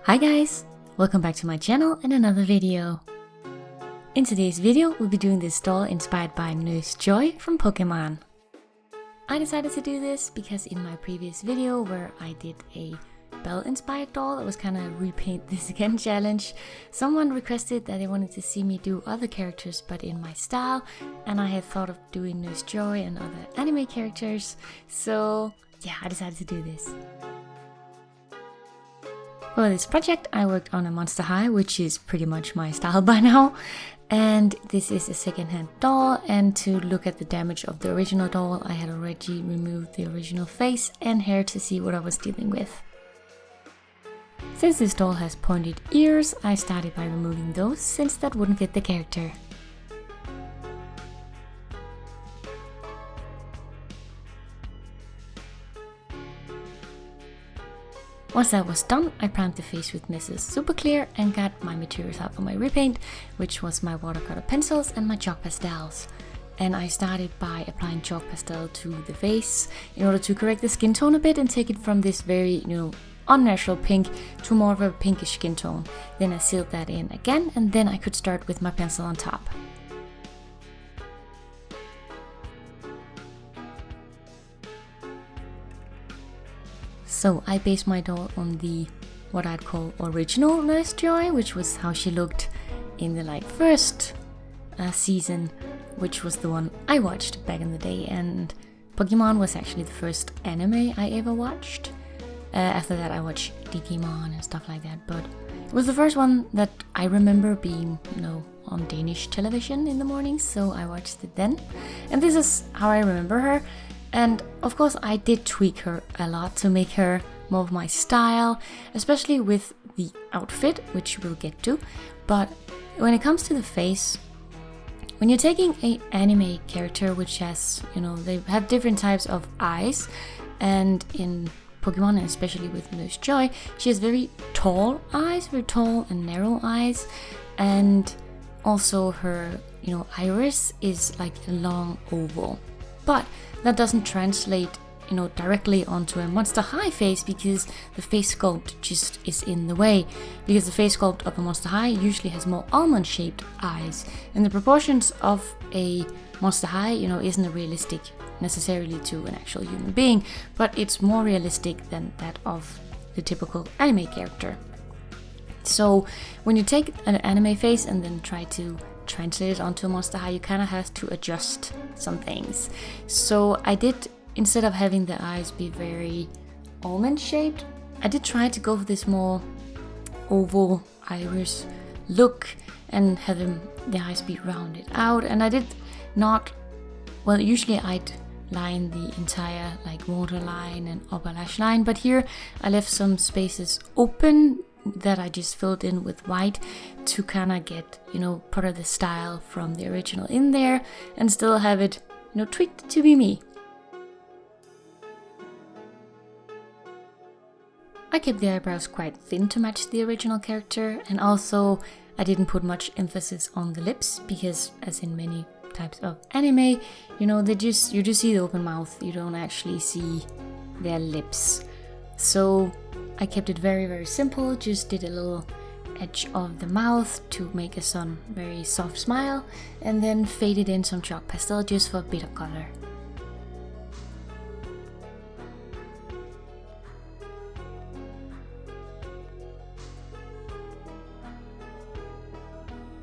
Hi guys! Welcome back to my channel and another video. In today's video, we'll be doing this doll inspired by Nurse Joy from Pokemon. I decided to do this because in my previous video where I did a Belle inspired doll, it was kind of repaint this again challenge. Someone requested that they wanted to see me do other characters but in my style, and I had thought of doing Nurse Joy and other anime characters, so yeah, I decided to do this. For this project, I worked on a Monster High, which is pretty much my style by now. And this is a second-hand doll, and to look at the damage of the original doll, I had already removed the original face and hair to see what I was dealing with. Since this doll has pointed ears, I started by removing those, since that wouldn't fit the character. Once that was done, I primed the face with Mrs. Super Clear and got my materials out for my repaint, which was my watercolor pencils and my chalk pastels. And I started by applying chalk pastel to the face in order to correct the skin tone a bit and take it from this very, unnatural pink to more of a pinkish skin tone. Then I sealed that in again, and then I could start with my pencil on top. So I based my doll on the what I'd call original Nurse Joy, which was how she looked in the first season, which was the one I watched back in the day, and Pokemon was actually the first anime I ever watched. After that I watched Digimon and stuff like that, but it was the first one that I remember being, on Danish television in the mornings, so I watched it then. And this is how I remember her. And of course I did tweak her a lot to make her more of my style, especially with the outfit, which we'll get to. But when it comes to the face, when you're taking an anime character which has, they have different types of eyes, and in Pokemon, and especially with Nurse Joy, she has very tall eyes, very tall and narrow eyes, and also her, iris is like a long oval. But that doesn't translate, directly onto a Monster High face, because the face sculpt just is in the way. Because the face sculpt of a Monster High usually has more almond-shaped eyes, and the proportions of a Monster High, isn't realistic necessarily to an actual human being, but it's more realistic than that of the typical anime character. So when you take an anime face and then try to translate it onto a Monster High, you kind of have to adjust some things. So I did, instead of having the eyes be very almond shaped, I did try to go for this more oval iris look and have the eyes be rounded out. And I did not, usually I'd line the entire waterline and upper lash line, but here I left some spaces open that I just filled in with white to kind of get, part of the style from the original in there and still have it, tweaked to be me. I kept the eyebrows quite thin to match the original character, and also I didn't put much emphasis on the lips because, as in many types of anime, you just see the open mouth, you don't actually see their lips. So I kept it very, very simple, just did a little edge of the mouth to make a very soft smile, and then faded in some chalk pastel just for a bit of color.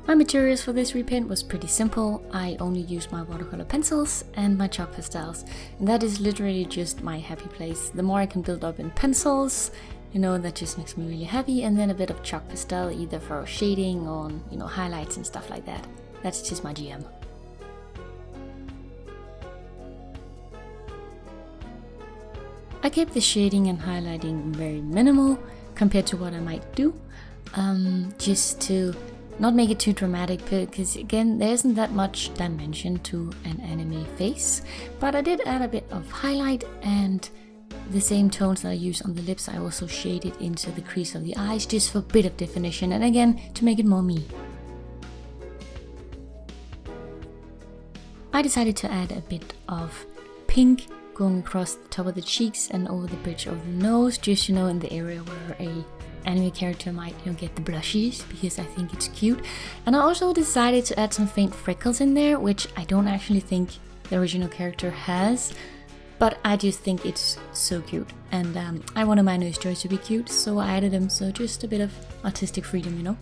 My materials for this repaint was pretty simple. I only used my watercolor pencils and my chalk pastels, and that is literally just my happy place. The more I can build up in pencils, that just makes me really happy, and then a bit of chalk pastel either for shading or, highlights and stuff like that. That's just my jam. I kept the shading and highlighting very minimal compared to what I might do, just to not make it too dramatic, because again, there isn't that much dimension to an anime face. But I did add a bit of highlight, and the same tones that I use on the lips I also shaded into the crease of the eyes just for a bit of definition, and again, to make it more me. I decided to add a bit of pink going across the top of the cheeks and over the bridge of the nose, just in the area where a anime character might get the blushes because I think it's cute. And I also decided to add some faint freckles in there, which I don't actually think the original character has, but I just think it's so cute, and I wanted my nose joy to be cute, so I added them. So just a bit of artistic freedom, you know.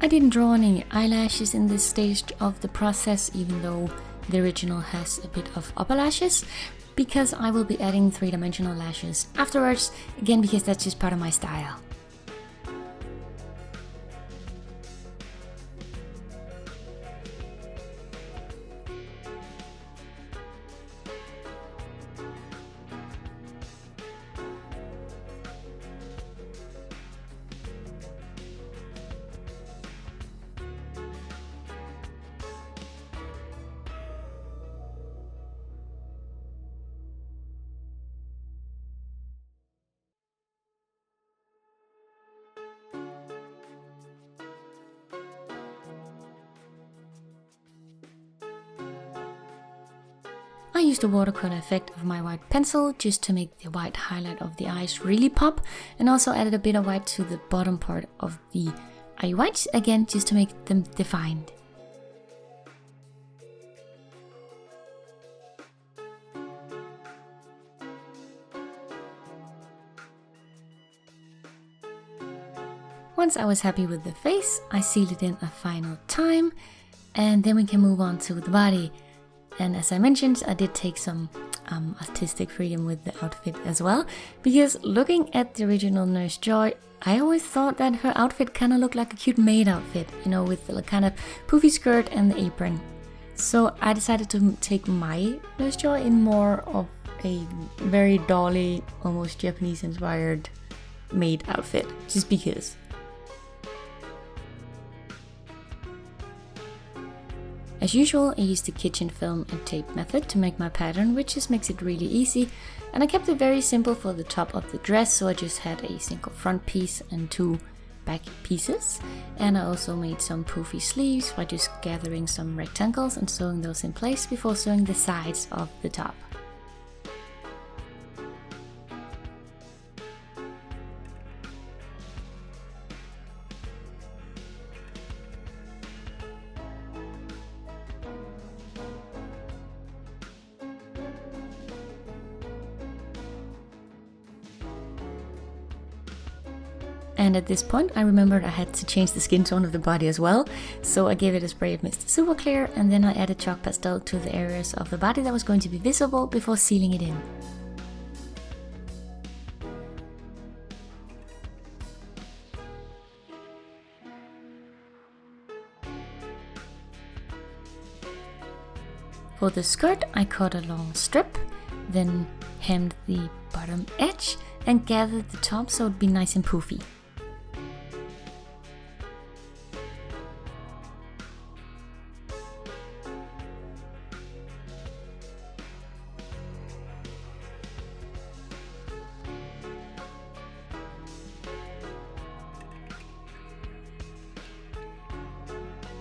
I didn't draw any eyelashes in this stage of the process, even though the original has a bit of upper lashes, because I will be adding 3-dimensional lashes afterwards, again because that's just part of my style. I used the watercolor effect of my white pencil just to make the white highlight of the eyes really pop, and also added a bit of white to the bottom part of the eye whites, again just to make them defined. Once I was happy with the face, I sealed it in a final time, and then we can move on to the body. And as I mentioned, I did take some artistic freedom with the outfit as well, because looking at the original Nurse Joy, I always thought that her outfit kind of looked like a cute maid outfit, you know, with the kind of poofy skirt and the apron. So I decided to take my Nurse Joy in more of a very dolly, almost Japanese inspired maid outfit, just because. As usual, I used the kitchen film and tape method to make my pattern, which just makes it really easy, and I kept it very simple for the top of the dress, so I just had a single front piece and 2 back pieces. And I also made some poofy sleeves by just gathering some rectangles and sewing those in place before sewing the sides of the top. And at this point I remembered I had to change the skin tone of the body as well, so I gave it a spray of Mr. Super Clear, and then I added chalk pastel to the areas of the body that was going to be visible before sealing it in. For the skirt I cut a long strip, then hemmed the bottom edge and gathered the top so it'd be nice and poofy.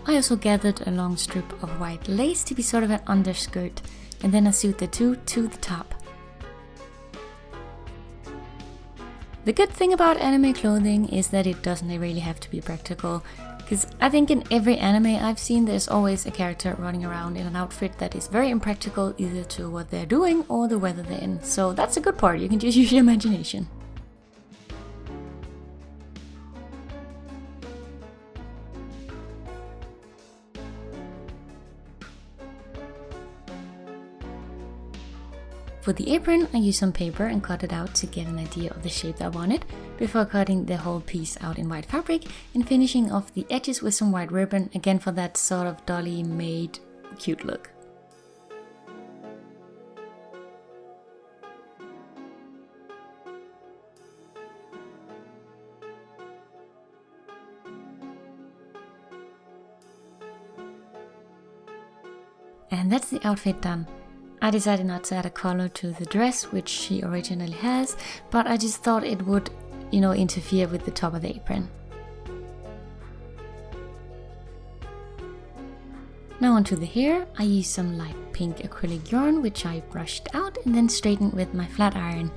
I also gathered a long strip of white lace to be sort of an underskirt, and then I sewed the two to the top. The good thing about anime clothing is that it doesn't really have to be practical, because I think in every anime I've seen there's always a character running around in an outfit that is very impractical either to what they're doing or the weather they're in, so that's a good part, you can just use your imagination. For the apron, I used some paper and cut it out to get an idea of the shape that I wanted, before cutting the whole piece out in white fabric and finishing off the edges with some white ribbon, again for that sort of dolly maid cute look. And that's the outfit done. I decided not to add a collar to the dress, which she originally has, but I just thought it would, interfere with the top of the apron. Now onto the hair, I used some light pink acrylic yarn, which I brushed out and then straightened with my flat iron.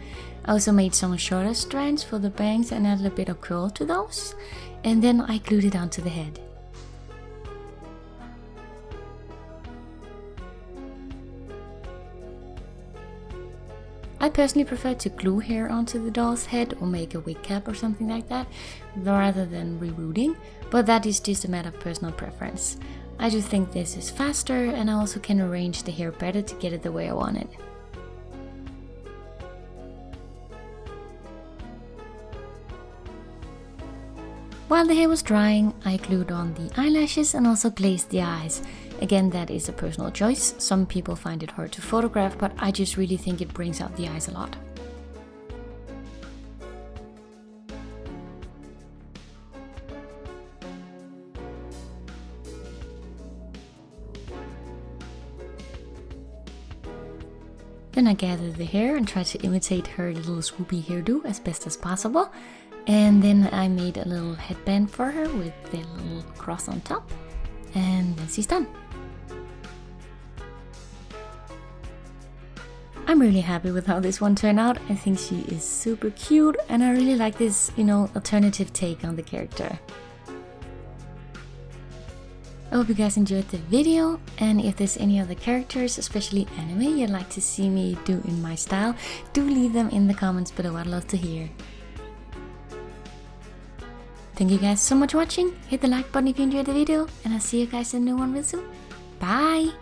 I also made some shorter strands for the bangs and added a bit of curl to those, and then I glued it onto the head. I personally prefer to glue hair onto the doll's head or make a wig cap or something like that, rather than rerooting, but that is just a matter of personal preference. I just think this is faster, and I also can arrange the hair better to get it the way I want it. While the hair was drying, I glued on the eyelashes and also glazed the eyes. Again, that is a personal choice. Some people find it hard to photograph, but I just really think it brings out the eyes a lot. Then I gathered the hair and tried to imitate her little swoopy hairdo as best as possible. And then I made a little headband for her with the little cross on top. And then she's done. I'm really happy with how this one turned out. I think she is super cute, and I really like this, alternative take on the character. I hope you guys enjoyed the video, and if there's any other characters, especially anime, you'd like to see me do in my style, do leave them in the comments below. I'd love to hear. Thank you guys so much for watching. Hit the like button if you enjoyed the video, and I'll see you guys in a new one real soon. Bye!